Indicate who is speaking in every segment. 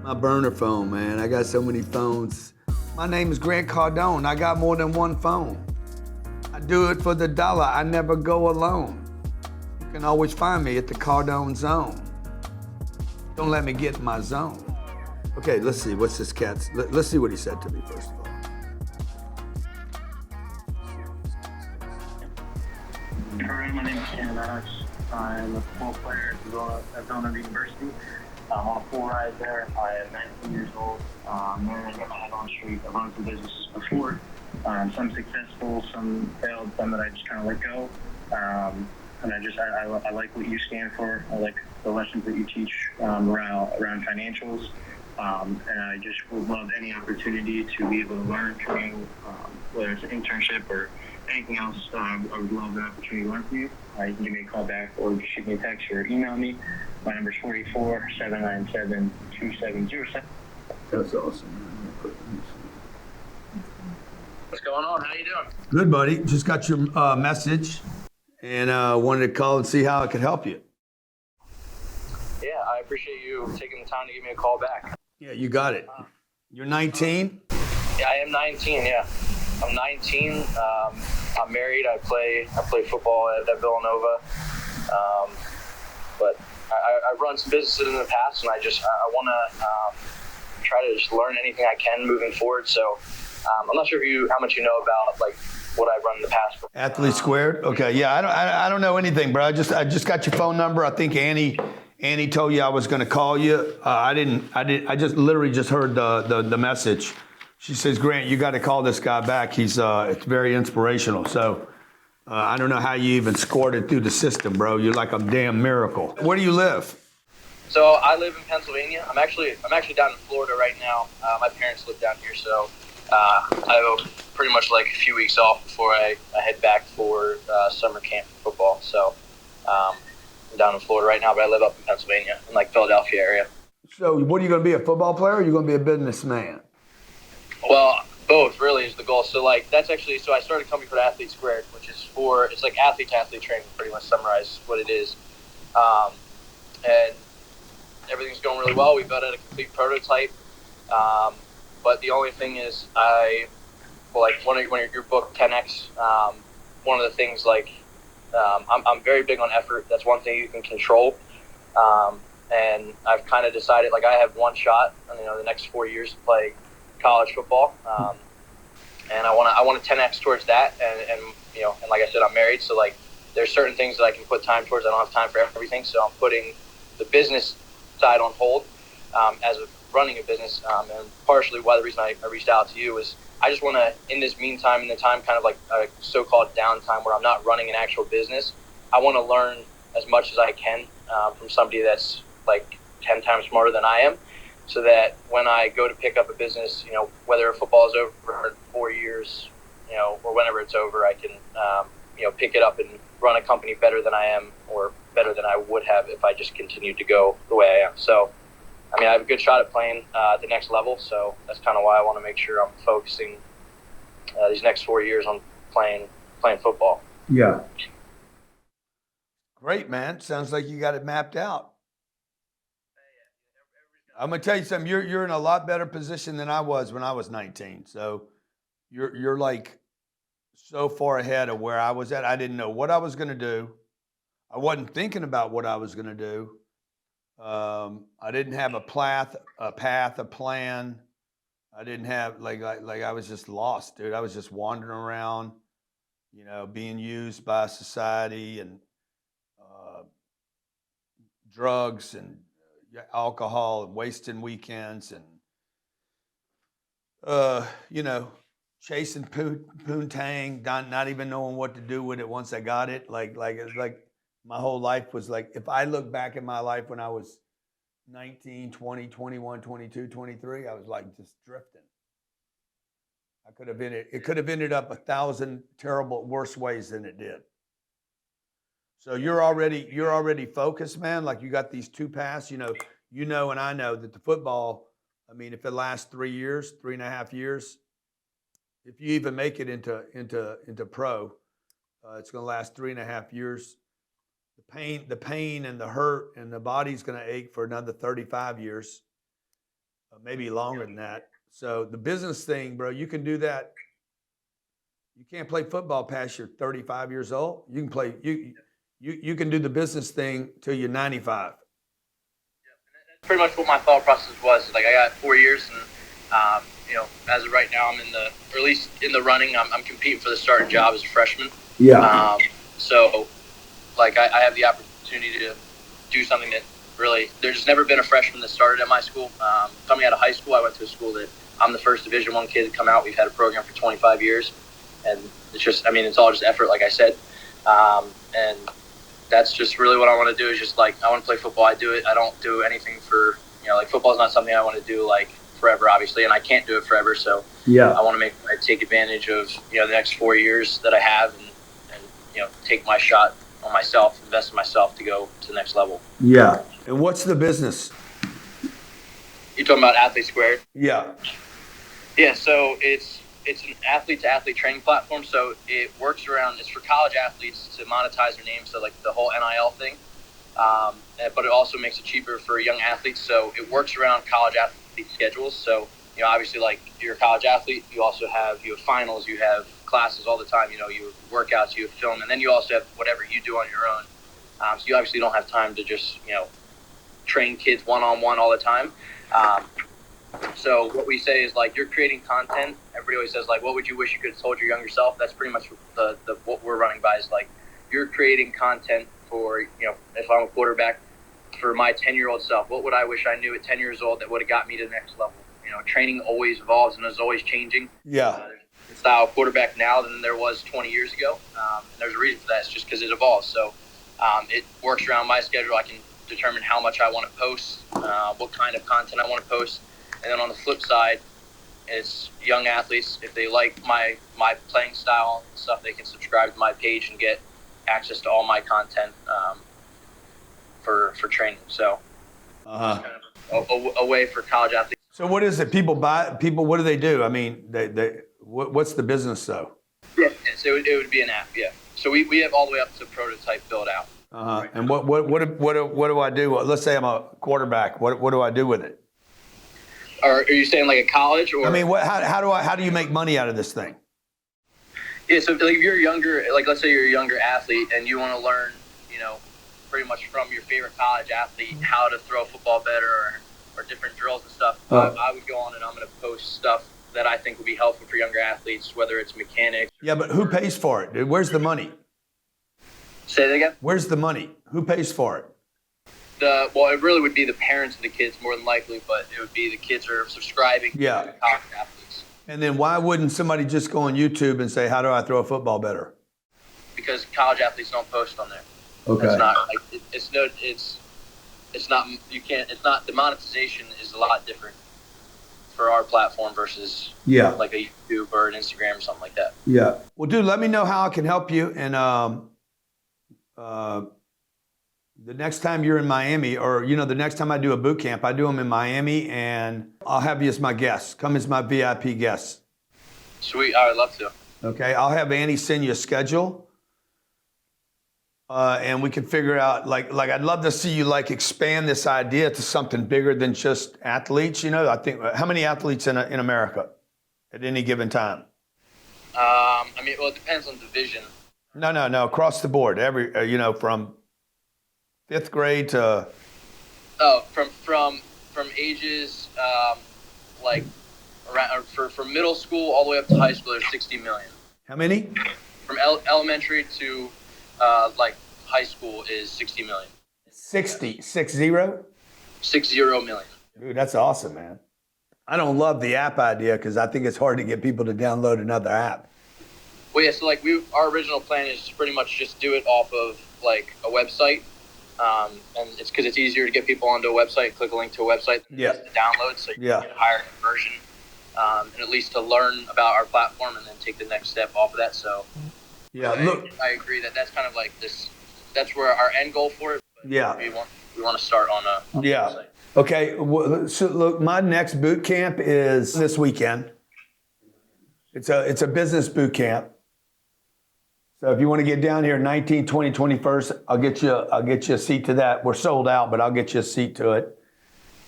Speaker 1: My burner phone, man. I got so many phones. My name is Grant Cardone. I got more than one phone. I do it for the dollar. I never go alone. You can always find me at the Cardone Zone. Don't let me get in my zone. Okay, let's see. What's this cat's? Let's see what he said to me first of all.
Speaker 2: Hi, my name is Shannon Maddox. I'm a football player at Villanova University. I'm on a full ride there. I am 19 years old. Married, I got my head on street. I've run some businesses before. Some successful, some failed, some that I just kind of let go. And I like what you stand for. I like the lessons that you teach around financials. And I just would love any opportunity to be able to learn from you, whether it's an internship or anything else. I would love the opportunity to learn from you. You can give me a call back or just shoot me a text or email me. My number is 484-797-2707.
Speaker 1: That's awesome.
Speaker 2: What's going on? How you doing?
Speaker 1: Good, buddy. Just got your message and wanted to call and see how I could help you.
Speaker 2: Yeah, I appreciate you taking the time to give me a call back.
Speaker 1: Yeah, you got it. You're 19?
Speaker 2: Yeah, I am 19, yeah. I'm 19. I'm married. I play football at Villanova. But I've run some businesses in the past, and I want to try to just learn anything I can moving forward. So I'm not sure how much you know about like what I've run in the past.
Speaker 1: Athlete Squared? Okay, yeah, I don't know anything, bro. I just got your phone number. I think Annie told you I was going to call you. I just literally just heard the message. She says, Grant, you got to call this guy back. It's very inspirational. So I don't know how you even scored it through the system, bro. You're like a damn miracle. Where do you live?
Speaker 2: So I live in Pennsylvania. I'm actually down in Florida right now. My parents live down here, so I have pretty much like a few weeks off before I head back for summer camp for football. So I'm down in Florida right now, but I live up in Pennsylvania, in like Philadelphia area.
Speaker 1: So what are you going to be, a football player or are you going to be a businessman?
Speaker 2: Well, both really is the goal. So like that's actually, so I started a company called Athlete Squared, which is it's like athlete-to-athlete training, pretty much summarize what it is. And everything's going really well. We built out a complete prototype. But the only thing is when your book 10X, one of the things I'm very big on effort. That's one thing you can control. And I've kind of decided like I have one shot in the next 4 years to play college football. And I want to 10X towards that. And like I said, I'm married. So like there's certain things that I can put time towards. I don't have time for everything. So I'm putting the business side on hold as of running a business. And partially why the reason I reached out to you is I just want to, in this meantime, in the time kind of like a so-called downtime where I'm not running an actual business, I want to learn as much as I can from somebody that's like 10 times smarter than I am, so that when I go to pick up a business, whether football is over in 4 years, or whenever it's over, I can, pick it up and run a company better than I am or better than I would have if I just continued to go the way I am. So, I have a good shot at playing at the next level. So that's kind of why I want to make sure I'm focusing these next 4 years on playing football.
Speaker 1: Yeah. Great, man. Sounds like you got it mapped out. I'm gonna tell you something. You're in a lot better position than I was when I was 19. So you're like so far ahead of where I was at. I didn't know what I was gonna do. I wasn't thinking about what I was gonna do. I didn't have a plan. I didn't have like I was just lost, dude. I was just wandering around, being used by society and drugs and alcohol and wasting weekends and chasing poontang, not even knowing what to do with it once I got it. It's like my whole life was like, if I look back at my life when I was 19, 20, 21, 22, 23, I was like just drifting. It could have ended up 1,000 terrible worse ways than it did. So you're already focused, man. Like you got these two paths, and I know that the football, if it lasts 3 years, 3.5 years, if you even make it into pro, it's going to last 3.5 years. The pain and the hurt and the body's going to ache for another 35 years. maybe longer than that. So the business thing, bro, you can do that. You can't play football past you're 35 years old. You can play you can do the business thing till you're 95.
Speaker 2: Pretty much what my thought process was. Like I got 4 years, and as of right now, I'm or at least in the running. I'm competing for the starting job as a freshman.
Speaker 1: Yeah.
Speaker 2: So, like I have the opportunity to do something that really there's never been a freshman that started at my school. Coming out of high school, I went to a school that I'm the first Division I kid to come out. We've had a program for 25 years, and it's just it's all just effort, like I said, and that's just really what I want to do. Is just like I want to play football. I do it. I don't do anything for like football is not something I want to do like forever, obviously, and I can't do it forever. So
Speaker 1: Yeah.
Speaker 2: I want to take advantage of the next 4 years that I have, and take my shot on myself, invest in myself to go to the next level.
Speaker 1: Yeah. And what's the business?
Speaker 2: You're talking about Athlete Squared?
Speaker 1: Yeah.
Speaker 2: Yeah. So it's an athlete-to-athlete training platform. So it works around. It's for college athletes to monetize their name. So like the whole NIL thing. But it also makes it cheaper for young athletes. So it works around college athlete schedules. So obviously, like you're a college athlete, you have finals, you have classes all the time. You have workouts, you have film, and then you also have whatever you do on your own. So you obviously don't have time to just train kids one-on-one all the time. So what we say is like you're creating content. Everybody always says like, what would you wish you could have told your younger self? That's pretty much the what we're running by is like you're creating content for if I'm a quarterback for my 10-year-old self. What would I wish I knew at 10 years old that would have got me to the next level? Training always evolves and is always changing.
Speaker 1: Yeah.
Speaker 2: There's a style of quarterback now than there was 20 years ago. And there's a reason for that. It's just because it evolves. So it works around my schedule. I can determine how much I want to post, what kind of content I want to post. And then on the flip side, it's young athletes. If they like my playing style and stuff, they can subscribe to my page and get access to all my content for training. So kind of a way for college athletes.
Speaker 1: So what is it? People, what do they do? I mean, what's the business though?
Speaker 2: Yeah, so it would be an app, yeah. So we have all the way up to prototype build out.
Speaker 1: Right. And what do I do? Let's say I'm a quarterback. What do I do with it?
Speaker 2: Are you saying like a college or?
Speaker 1: I mean, how do you make money out of this thing?
Speaker 2: Yeah, so like if you're younger, like let's say you're a younger athlete and you want to learn, pretty much from your favorite college athlete how to throw a football better or different drills and stuff. I would go on and I'm going to post stuff that I think would be helpful for younger athletes, whether it's mechanics.
Speaker 1: Yeah, but who pays for it, dude? Where's the money?
Speaker 2: Say that again?
Speaker 1: Where's the money? Who pays for it?
Speaker 2: Well, it really would be the parents of the kids more than likely, but it would be the kids are subscribing to college athletes.
Speaker 1: And then why wouldn't somebody just go on YouTube and say, how do I throw a football better?
Speaker 2: Because college athletes don't post on there.
Speaker 1: Okay.
Speaker 2: It's not like it's not you can't. It's not the monetization is a lot different for our platform versus like a YouTube or an Instagram or something like that.
Speaker 1: Yeah. Well, dude, let me know how I can help you. And the next time you're in Miami, or the next time I do a boot camp, I do them in Miami, and I'll have you as my guest. Come as my VIP guest.
Speaker 2: Sweet, I would love to.
Speaker 1: Okay, I'll have Annie send you a schedule. And we can figure out, like I'd love to see you expand this idea to something bigger than just athletes. I think how many athletes in America at any given time?
Speaker 2: Well, it depends on division.
Speaker 1: No, across the board. Every from 5th grade to.
Speaker 2: Oh, from ages like around from middle school all the way up to high school. There's 60 million.
Speaker 1: How many?
Speaker 2: From elementary to high school is 60 million.
Speaker 1: 60? 60
Speaker 2: million.
Speaker 1: Dude, that's awesome, man. I don't love the app idea because I think it's hard to get people to download another app.
Speaker 2: Well, yeah, so our original plan is to pretty much just do it off of a website, and it's because it's easier to get people onto a website, click a link to a website, than just to download, so you can get a higher conversion, and at least to learn about our platform and then take the next step off of that. So.
Speaker 1: Yeah,
Speaker 2: I agree that's kind of like this. That's where our end goal for it. But we want to start on a website.
Speaker 1: Okay. So look, my next boot camp is this weekend. It's a business boot camp. So if you want to get down here 19, 20, 21st, I'll get you a seat to that. We're sold out, but I'll get you a seat to it.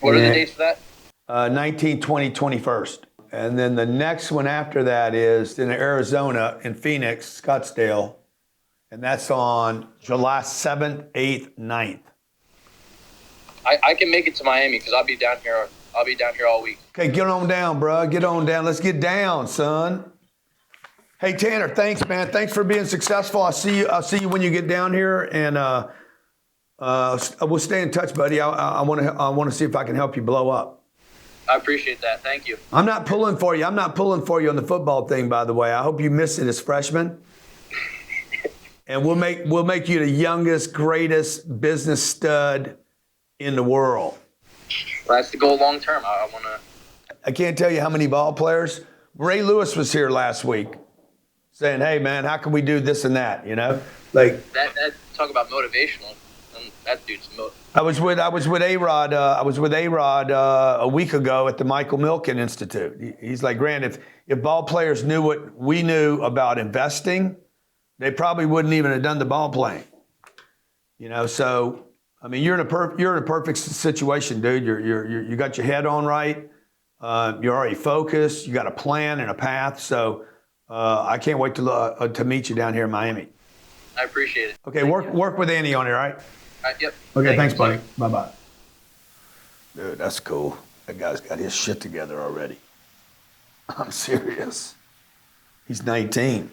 Speaker 2: What are the dates for that?
Speaker 1: 19, 20, 21st. And then the next one after that is in Arizona, in Phoenix, Scottsdale. And that's on July 7th, 8th, 9th.
Speaker 2: I can make it to Miami because I'll be down here. I'll be down here all week.
Speaker 1: Okay, get on down, bro. Get on down. Let's get down, son. Hey, Tanner, thanks, man. Thanks for being successful. I'll see you when you get down here, and we'll stay in touch, buddy. I want to see if I can help you blow up.
Speaker 2: I appreciate that. Thank you.
Speaker 1: I'm not pulling for you. I'm not pulling for you on the football thing, by the way. I hope you missed it as freshman. And we'll make you the youngest, greatest business stud in the world.
Speaker 2: Well, that's the goal long term. I want to.
Speaker 1: I can't tell you how many ball players. Ray Lewis was here last week saying, hey, man, how can we do this and that, you know? Like
Speaker 2: that talk about motivational. That dude's
Speaker 1: I was with A-Rod. I was with A-Rod a week ago at the Michael Milken Institute. He's like, Grant, if ball players knew what we knew about investing, they probably wouldn't even have done the ball playing. You know, so I mean, you're in a perfect situation, dude. You got your head on right. You're already focused. You got a plan and a path. So I can't wait to meet you down here in Miami.
Speaker 2: I appreciate it.
Speaker 1: Okay, work with Andy on it, all right?
Speaker 2: Yep.
Speaker 1: Okay, thanks, buddy. Bye-bye. Dude, that's cool. That guy's got his shit together already. I'm serious. He's 19.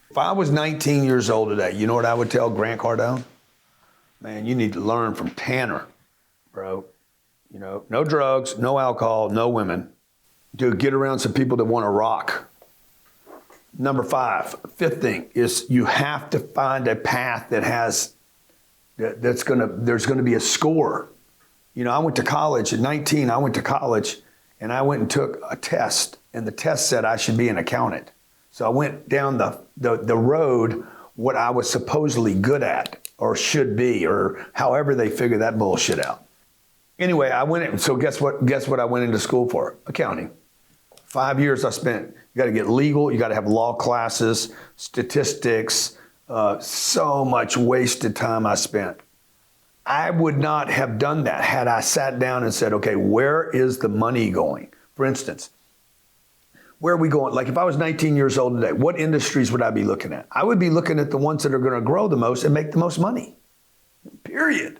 Speaker 1: If I was 19 years old today, you know what I would tell Grant Cardone? Man, you need to learn from Tanner, bro. You know, no drugs, no alcohol, no women. Dude, get around some people that want to rock. Number 5, fifth thing is you have to find a path that has there's gonna be a score. You know, I went to college at 19. I went to college, and I went and took a test, and the test said I should be an accountant. So I went down the road what I was supposedly good at, or should be, or however they figure that bullshit out. Anyway, I went in. So guess what I went into school for? Accounting. 5 years I spent. You got to get legal. You got to have law classes, statistics. So much wasted time I spent. I would not have done that had I sat down and said, okay, where is the money going? For instance, where are we going? Like if I was 19 years old today, what industries would I be looking at? I would be looking at the ones that are going to grow the most and make the most money. Period.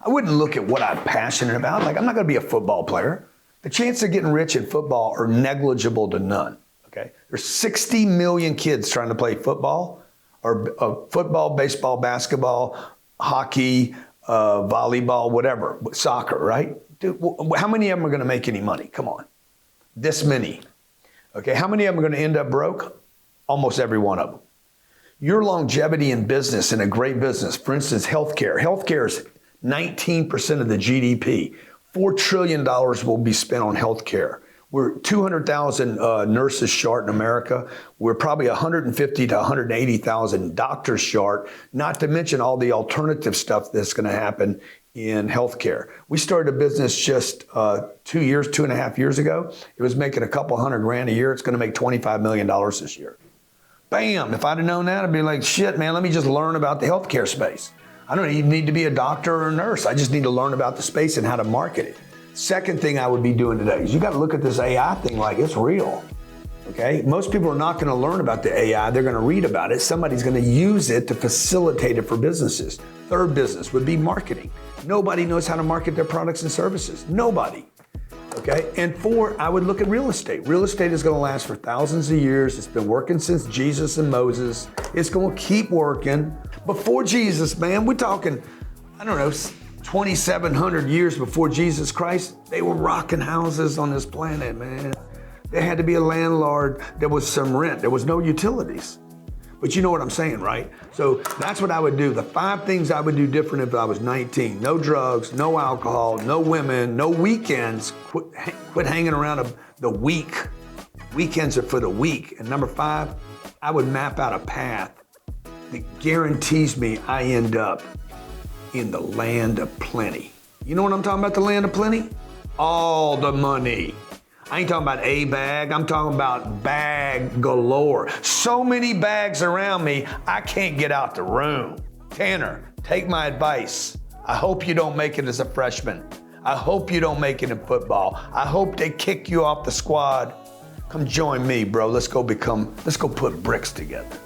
Speaker 1: I wouldn't look at what I'm passionate about. Like I'm not going to be a football player. The chances of getting rich in football are negligible to none. Okay, there's 60 million kids trying to play football, or football, baseball, basketball, hockey, volleyball, whatever, soccer, right? Dude, how many of them are going to make any money? Come on, this many. Okay, how many of them are going to end up broke? Almost every one of them. Your longevity in business, in a great business, for instance, healthcare. Healthcare is 19% of the GDP. $4 trillion will be spent on healthcare. We're 200,000 nurses short in America. We're probably 150 to 180,000 doctors short, not to mention all the alternative stuff that's going to happen in healthcare. We started a business just 2.5 years ago. It was making a couple $100,000 a year. It's going to make $25 million this year. Bam! If I'd have known that, I'd be like, shit, man, let me just learn about the healthcare space. I don't even need to be a doctor or a nurse. I just need to learn about the space and how to market it. Second thing I would be doing today is you got to look at this AI thing like it's real. Okay? Most people are not going to learn about the AI. They're going to read about it. Somebody's going to use it to facilitate it for businesses. Third business would be marketing. Nobody knows how to market their products and services. Nobody. Okay? And 4, I would look at real estate. Real estate is going to last for thousands of years. It's been working since Jesus and Moses. It's going to keep working. Before Jesus, man, we're talking, I don't know, 2,700 years before Jesus Christ, they were rocking houses on this planet, man. There had to be a landlord. There was some rent. There was no utilities. But you know what I'm saying, right? So that's what I would do. The 5 things I would do different if I was 19. No drugs, no alcohol, no women, no weekends. Quit hanging around the week. Weekends are for the weak. And number 5, I would map out a path that guarantees me I end up in the land of plenty. You know what I'm talking about, the land of plenty? All the money. I ain't talking about a bag, I'm talking about bag galore. So many bags around me, I can't get out the room. Tanner, take my advice. I hope you don't make it as a freshman. I hope you don't make it in football. I hope they kick you off the squad. Come join me, bro. Let's go put bricks together.